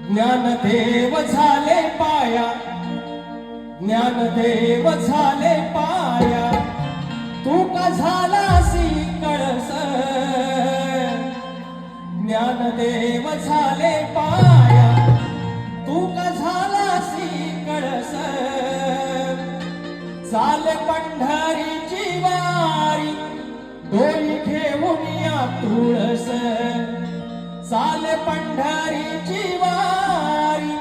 ज्ञानदेव झाले पाया, ज्ञानदेव झाले पाया, तू का झालासी कळस. ज्ञानदेव झाले पाया, तू का झालासी कळस. चाल पंढरीची वारी, डोली घेऊन या तुळस. चाल पंढरीची वारी,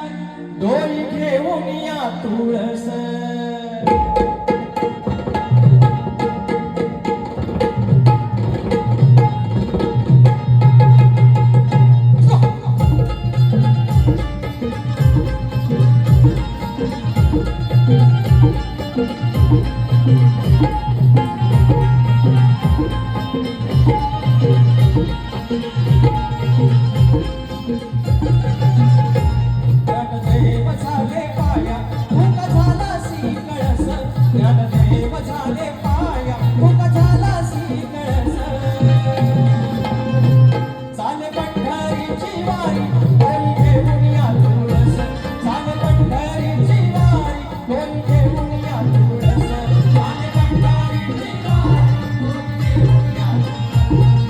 डोली घेऊन या तुळस. ज्ञानदेव झाले पाया, तू का झालासी कळस. ज्ञानदेव झाले पाया, तू का झालासी कळस. चाले पंढरीची वारी, डोली घेऊन या तुळस. चाले पंढरीची वारी, डोली घेऊन या तुळस. चाले पंढरीची वारी, डोली घेऊन या तुळस.